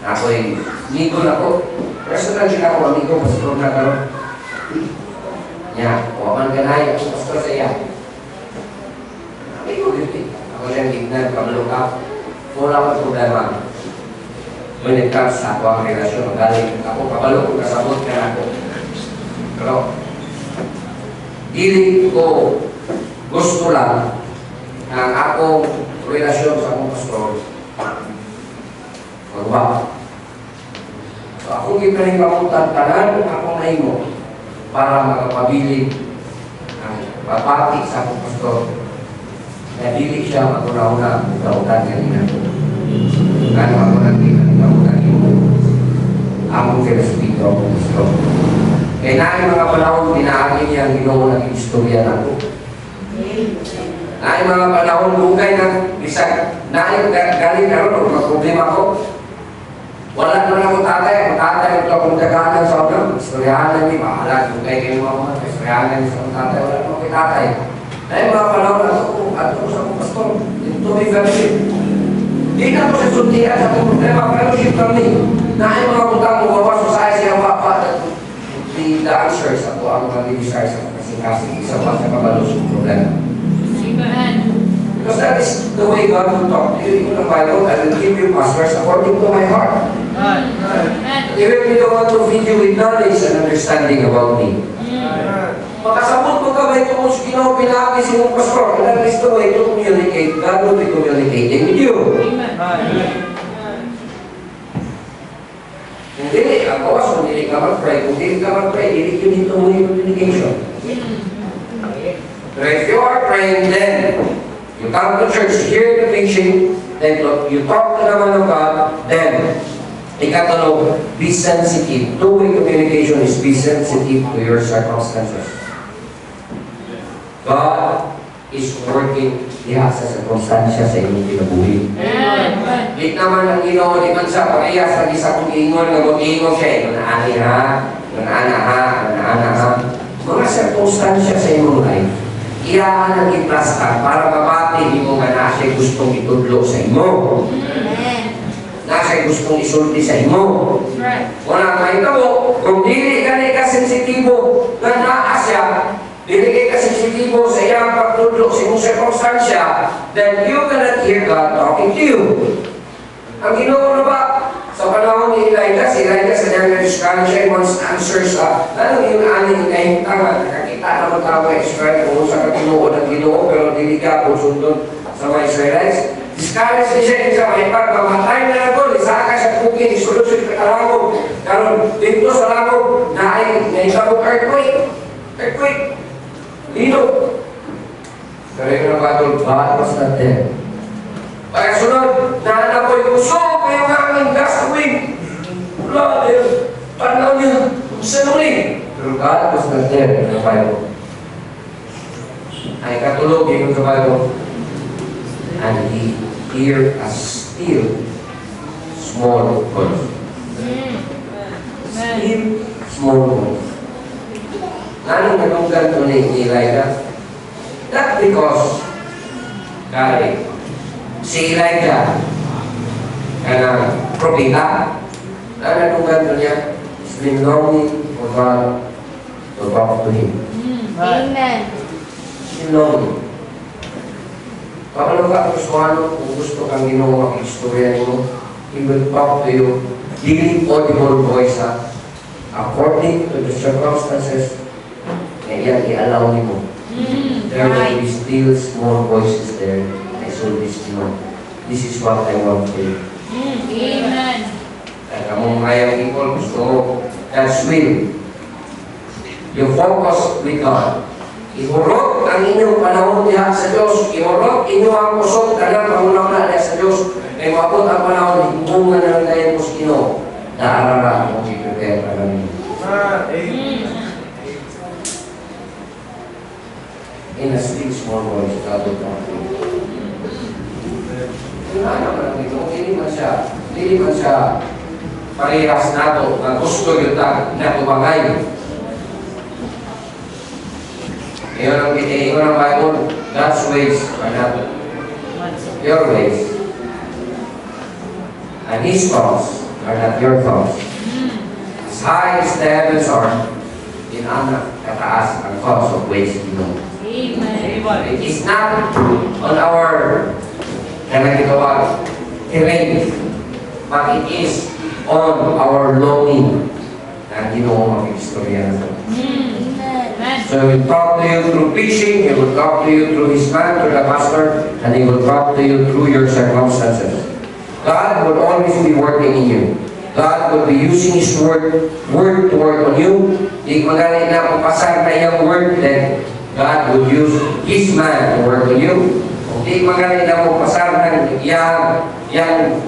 Ako'y amigo na ko. Personal din ako amigo, pastor na karon. Ya, waman ganay, pastor sa iya. Amigo din. Ako lang tignan, kamalukap. Wala akong problema. When it comes sa ako ang relasyon, magaling ako, kabalo kung kasabot ka na ako. Pero, dili ko gusto lang ang akong relasyon sa akong pastor. Magbawa. So, akong ipinang pamuntan tanan akong naimo para makapabilig ang papati sa akong pastor na dili siya maguna-una utaw-utan kanina ko. Kano ako nagkita utaw-utan mo among Espiritu akong pastor. Kaya na mga panahon pinaagi niya ang Ginoo ng istorya na ko. Na mga panahon bugay na bisag na galing karon o problema ko. Wala na ako tatay ito akong tagahanan sa unang. Istoryahanan ni bahala, kung kayo kayo mga istoryahanan ni sa unang tatay, wala na ako kay tatay. Dahil mga panahon na ako sa akong pastor, ito may fellowship. Di na ako sa suntiyan sa akong problema, fellowship kami. Na yung mga utang mo, bawa society ang papa, the answers ako ang mga desires sa kasing-kasing, isa pa sa kabalos ng problema. Amen. Because that is the way God will talk to you. In the Bible, I will give you pastors according to my heart. Amen. Even if you don't want to feed you with knowledge and understanding about me. Makasabot mo ka ba ito kung Ginoo pinahagi sa iyong pastor? And that is the way to communicate. God will be communicating with you. Kung dili, ako kung dili ka mag-pray. Kung dili ka mag-pray, dili you need to know your communication. But if you are praying, then you come to church, hear the preaching, then you talk to the man of God, then ikatulog, be sensitive. Two-way communication is be sensitive to your circumstances. God is working diha sa circumstansya sa inyong kinabuhi. Di naman ang Ginoo di man sa parehas lagi sa kong ingon nga mag-ingon siya. Nanaani ha, nanaana ha, nanaana ha. Mga circumstansya sa inyong life, iyaan ang iplasta para mabati mo nga nasa gustong itudlo sa imo. Nasa gustong isulti sa imo. Wala kayo mo, kung dili ka na ikasensitibo na naasya, dili ka sensitibo sa iyang pagtudlo sa imong circumstansya, then you cannot hear God talking to you. Ang Ginoo na ba? Sa panahon ni Elijah, si Elijah sa niyang siya wants answers sa lalo yung aning kahintang nakakita na magtawa Israel kung sa katinuod ng Ginoo pero dili ka po sundon sa mga Israelites. Discourage ni siya sa may pagmamatay na nagol, isa ka sa kukin, isulod-sulod ka kalangog. Karon dito sa langog, naitabog earthquake. Dito. Pero yung nabatol, God was not there. Pagkasunod, nahanap ko yung uso, kaya nga aming gastawin. Wala, panahon niya, sinuli. Pero God was not there in the Bible. Ay katulog yung sa Bible. And he hear a still small voice. Still small voice. Anong natunggan ito ni Elijah? Not because si Elijah na propeta, na natunggan ito niya, he's been longing for God to talk to him. Amen. He's been longing. Kapag ka Kristohano, kung gusto kang Ginoo ang istorya mo, He will talk to you. Dili audible voice ha. according to the circumstances na iyan i-allow mo. There will be still small voices there. I should be still. This is what I want for you. Amen. At among mga people, gusto mo, God's will. You focus with God. Ihurot ang inyong panahon diha sa Diyos. Ihurot inyong ang kusog tagang pangunauna diha sa Diyos. Kaya mabot ang panahon, hibungan na lang tayo sa Ginoo. Naarara mo i-prepare para ninyo. In a still small voice, God will talk to you. Ano man ito? Hindi man siya parehas nato na gusto yung na tumangay. Iyon ang Bible, God's ways are not your ways. And His thoughts are not your thoughts. As high as the heavens are, inanak kataas ang thoughts of ways you know. Amen. It is not on our terrain, but it is on our longing na Ginoo mag-istorya na ito. Amen. So He will talk to you through preaching, He will talk to you through His man, through the pastor, and He will talk to you through your circumstances. God will always be working in you. God will be using His word to work on you. Di magaling na pupasag na iyang word, then God will use His man to work on you. Kung di magaling na pupasag na iyang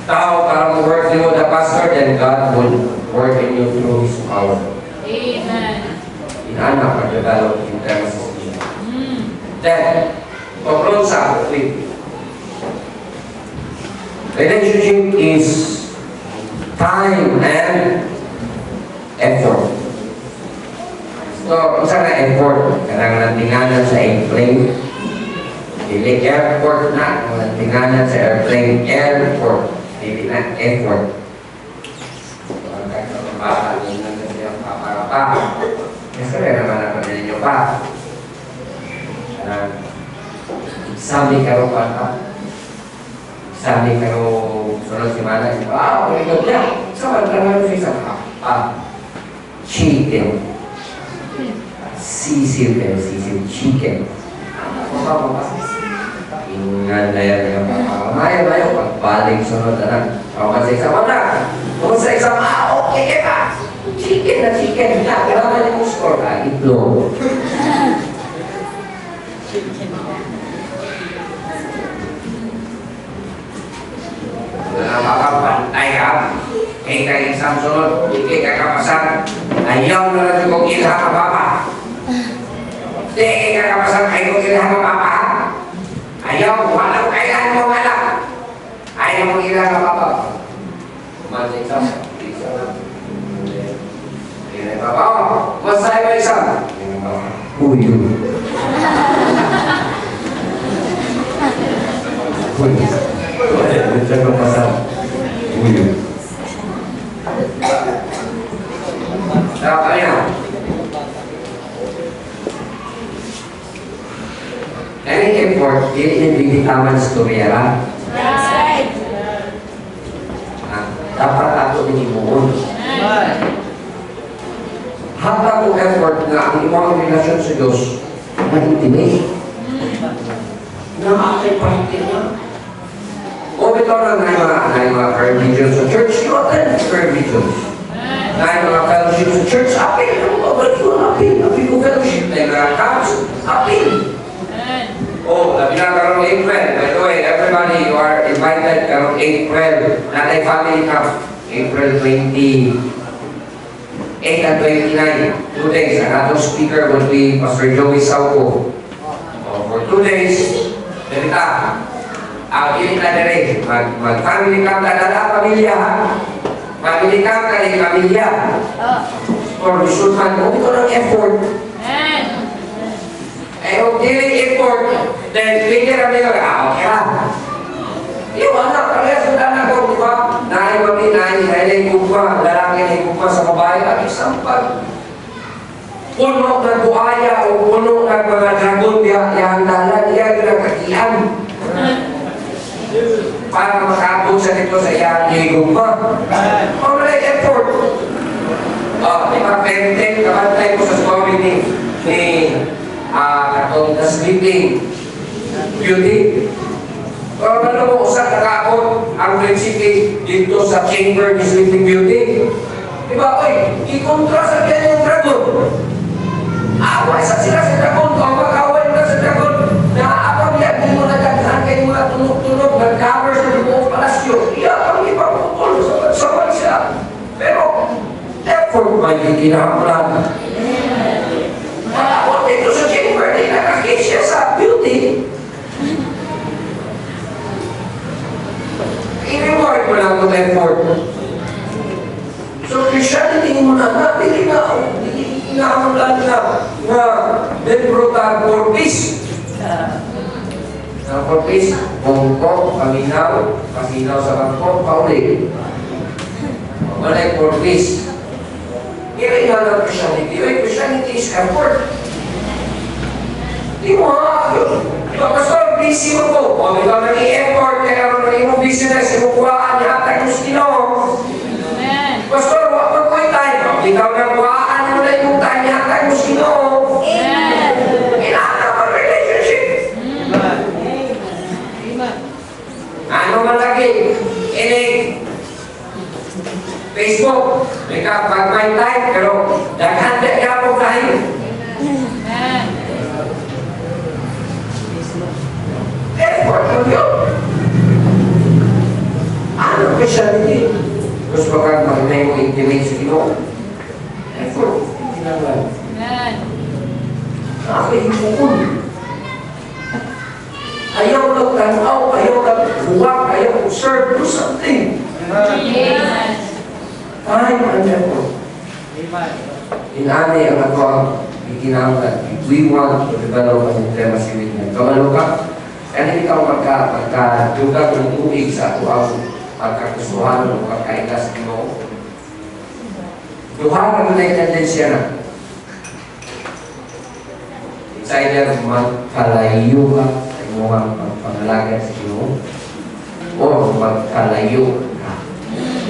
tao para mag-work niyo the pastor, then God will work in you through His power. Amen. Inanak pag-develop in terms of Jesus. Then, conclude sa with relationship is time and effort. So, isa na effort, kailangan tinganan sa airplane. Dili airport na, tinganan sa airplane, airport. Dili na effort. Ang kaya bata, yun na siya paparapa. Kasi naman ako ninyo pa. Sabi ka rin pa. Sabi ka rin sunod si Mana. Wow, ikot niya. Sabi ka rin siya sa chicken. Sisil pero sisil chicken. Ingat na yan yung maya pagbalik sunod na. Kasi sa Mana. Kung sa isang okay ka. Chicken na chicken. Kailangan yung score ka. Itlog. Makapantay ka. Kita yung isang sunod. Hindi ka kapasan. Ayaw na lang kung ilha ka papa. Hindi ka kapasan. Ayaw kung ilha ka papa. Ayaw. Walang kailan mo alam. Ayaw kung ilha ka papa. Kumansay sa oh, masaya mo isa. Uyo. Uyo. Bisa ko pasal. Uyo. Dapat ya. Any effort, hindi taman storya lah. Right. Dapat ako dinimuon. Hata ko effort na ang imong relasyon sa Diyos ma-intimate. Na-aking pahingin niya. O bitaw na mga prayer videos sa church, you attend prayer videos. Na mga fellowship sa church, apil. Balik ko na apil. Apil ko fellowship. Na mga camps, apil. Oh, labi na karong April. By the way, everybody, you are invited karong April. Natay family camp. April 8 and 29, 2 days. Another speaker will be Pastor Joey Sauco. For 2 days, ganita. Ang ilit na dire, mag-family camp na dala pamilya. Family camp na rin pamilya. For resultan mo, ito ng effort. Eh, kung dealing effort, then figure ang nyo, okay lang. Yung anak, kaya sa anak ko, di ba? Naay mami, naay kumpa, lalaki na kumpa sa babae, at isang pag puno ng buhaya o puno ng mga dragon, yung dalan, yan yung kakian. Para makabog sa nito sa iyang kumpa. Alright, effort. 10, kabantay ko sa story ni katong The Sleeping Beauty. Pero ano mo, usa kakakot ang prinsipe dito sa chamber ni Sleeping Beauty. Diba, oy, ikontra sa kanya yung dragon. Away sa sila sa dragon, kung makaway na sa dragon, naapang yan, di mo nadaghan kayo mga tunog-tunog, nag-cover sa buong palasyo. Iyapang ipaputol sa bansa. Pero, effort ba yung kinahamulan? Malakot dito sa chamber, di nakakisya sa beauty. I-reward mo lang ng effort. So, Christianity mo na, hindi inahamulan na membro ta for peace. For peace, bongko, paminaw sa bangko, pauli. Malay for peace. Kaya ng Christianity. Christianity is effort. Di mo Pastor, busy mo po. O, ikaw na i-effort, kaya naman na yung business, imukuhaan niya, tayo sa Ginoo. Amen. Pastor, wag mo po yung time. O, ikaw na kuhaan mo na yung time niya, tayo sa Ginoo. Amen. Kailangan naman relationship. Ano man lagi? Facebook, may kapag-may time, pero naghanda ka po tayo. Amen. Effort mo yun. Ano Christianity? Gusto ka mag-may mo intimate sa Ginoo? Effort. Kinanglan. Amen. Nakakaibuon. Ayaw lang tanaw, ayaw lang buwak, ayaw serve, do something. Amen. Time and effort. Inani ang ato ang ikinanglan. We want to develop an intimacy with Him. Kamalo ka? Kaya hindi ka magka-dugang ng tubig sa ato ang pagkakustuhan o pagkailas mo. Duha ka na yung tendensya na. It's either magkalayo ka sa iyong pangalaga sa iyo o magkalayo ka.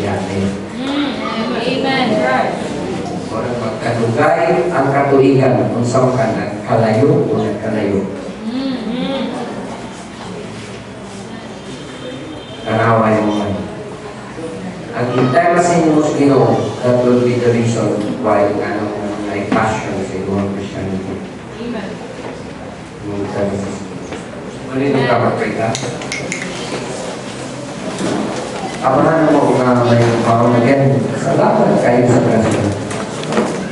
Yan eh. Amen. O magkadugay ang katuigan kung saan ka nagkalayo o nagkalayo. Kanaway mo man. Ang intimacy mo sa Ginoo, that will be the reason why like passion sa iyong Christianity. Amen. Yung intimacy. Muli ka magpita. Amahan mo kung may power again. Salamat kayo sa grasya.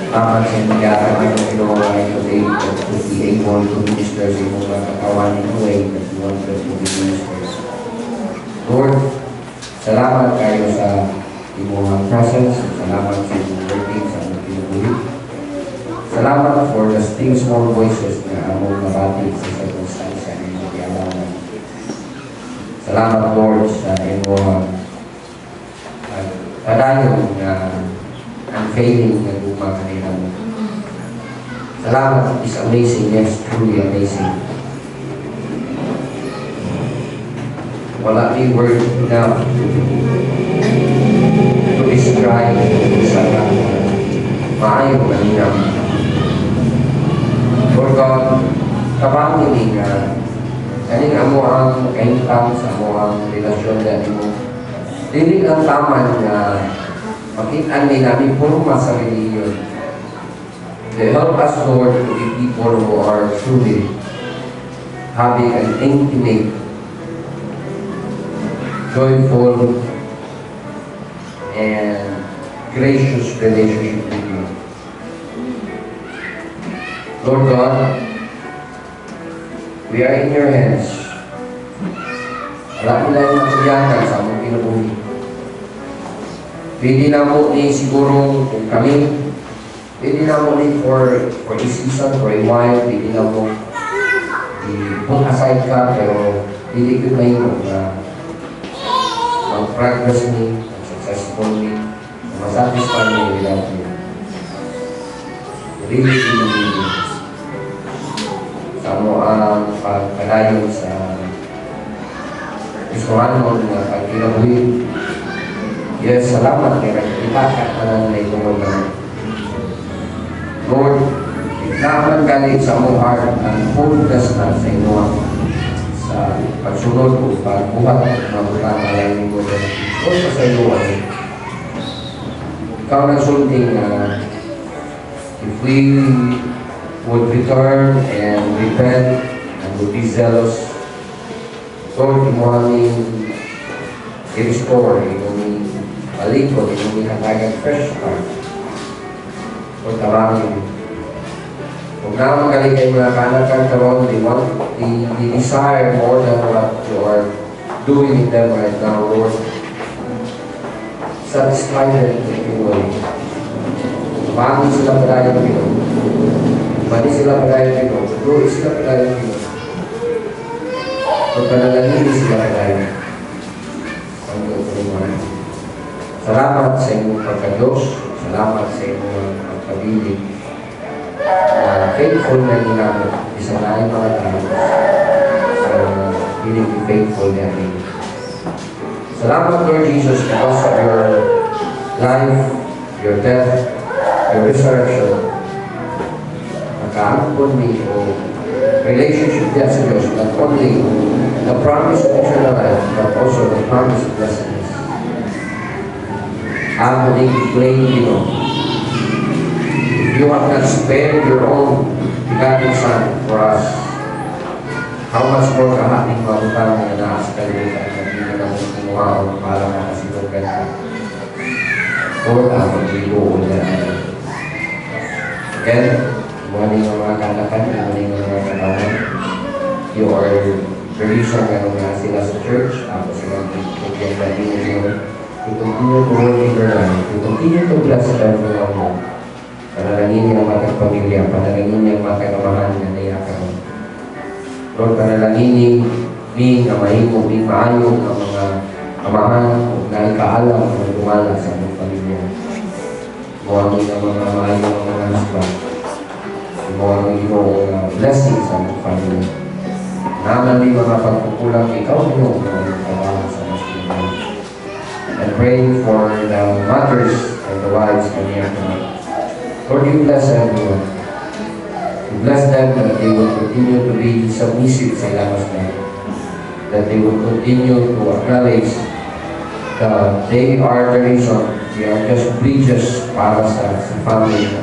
Tama sa nagyara ng Ginoo ay today to be able to minister sa iyong mga katawan in a way that you want us to be ministers. Lord, salamat kayo sa iyong presence. Salamat sa iyong working sa aming pinubuhi. Salamat for the still small voices na among nabatid sa circumstance na iyong mag-ialaman. Salamat, Lord, sa iyong padayon na unfailing na luma kanila mo. Salamat. It's amazing. Yes, truly amazing. Wala may word enough to describe sa maayong nalinam. Lord God, kabangin nga kaning amo ang kaintang sa amo ang relasyon dali mo. Dili ang taman nga makita namin purma sa religion. Help us, Lord, to be people who are truly having an intimate, joyful, and gracious relationship with you. Lord God, we are in your hands. Alam mo na yung matulyanan sa among pinubuhi. Pwede na mo ni siguro kung kami, pwede na mo ni for this season, for a while, pwede na mo i-put aside ka, pero hindi ko na yun na mag-progress me, successful me, masatisfy me without you. Really, really. Sa mo ang pagkadayon sa gustuhan mo na pagkinabuhi. Yes, salamat kaya kita at manan na itong mga galing sa mong heart ang fullness na sa inyo sa pagsunod o pagbuhat ng mga butang na lang mo o sa iyo ay ikaw nagsulting na if we would return and repent and would be zealous, Lord, imo aming i-restore, imo aming balikod, imo aming hatagan fresh heart. Lord, tawarin. Kung na magaling mga kanakan karon, they desire more than what you are doing in them right now, Lord. Satisfy them in your way. Pangin sila padaya ng Pinoy. Pati sila padaya ng Pinoy. Patuloy sila padaya ng Pinoy. Pagpanalangin sila padaya. Salamat sa inyong pagka-Diyos. Salamat sa inyong pagpabilig. Faithful na ginamit. Isang laing mga tao. Feeling faithful na rin. Salamat, Lord Jesus, because of your life, your death, your resurrection. Nakaampon ni o relationship niya sa Diyos, not only the promise of eternal life, but also the promise of blessedness. Ang nag-explain dito, if you have not spared your own begotten Son for us, how much more kahating mabutang na naas ka rin at hindi na naman kinuha o para makasilugan ka. Lord, ang mag-ibuo na again, muli ng mga kanakan, muli ng mga katawan, you are the reason nga sila sa church, ako sila bigyan na din nyo, to continue to work in their life, to continue to bless them for your home. Panalangin niya ang matang pamilya, panalangin niya ang matang amahan na nayakan. Lord, panalangin ni na mahimong di maayo ang mga amahan na ikaalam ang lumala sa mga pamilya. Muwagin ang mga maayo ang mga husband. Muwagin ang blessing sa mga pamilya. Naman di mga pagkukulang ikaw nyo ang trabaho sa mga pamilya. And pray for the mothers and the wives and the young. Lord, you bless everyone. You bless them that they will continue to be submissive sa ilang husband. That they will continue to acknowledge that they are the reason, they are just bridges para sa family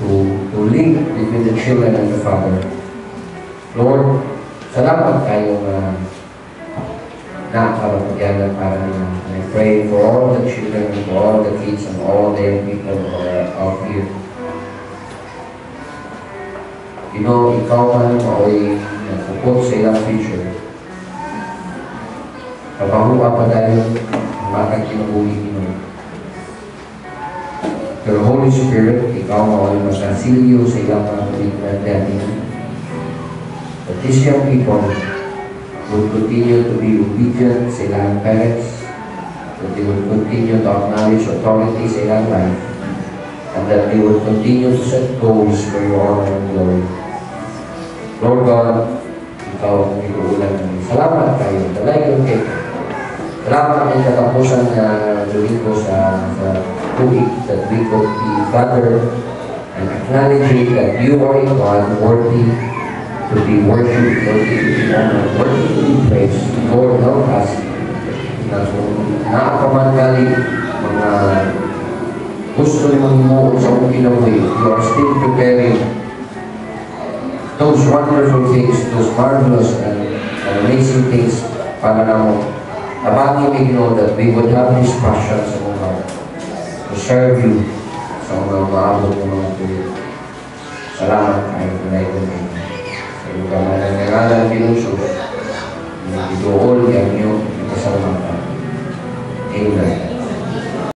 to link between the children and the father. Lord, salamat kayo na nakakapagyanan para nila. And I pray for all the children, for all the kids, and all the young people who are out here. You know, ikaw man mao'y nagpupot sa ilang future. Kapahuwa pa tayo ang batang kinabuhi Pinoy. Pero Holy Spirit, ikaw mao'y masasilyo sa ilang mga pamilya natin. But these young people will continue to be obedient sa ilang parents, that they will continue to acknowledge authority sa ilang life, and that they will continue to set goals for your honor and glory. Lord God, ikaw ang inuulan namin. Salamat kayo. Dalay ko kayo. Salamat ang katapusan na domingo sa tuig that we could be gathered and acknowledging that you are God worthy to be worshipped, worthy to be honored, worthy to be praised. Lord, help us na kung nakakamangali mga gusto limang mo sa mong kinabuhi, you are still preparing those wonderful things, those marvelous and amazing things para na mo. Abangin we know that we would have this passion sa mga heart to serve you sa mga maabot ng mga tuloy. Salamat kayo, Panginoon. Sa iyong kamalang ngalan, Pinuso,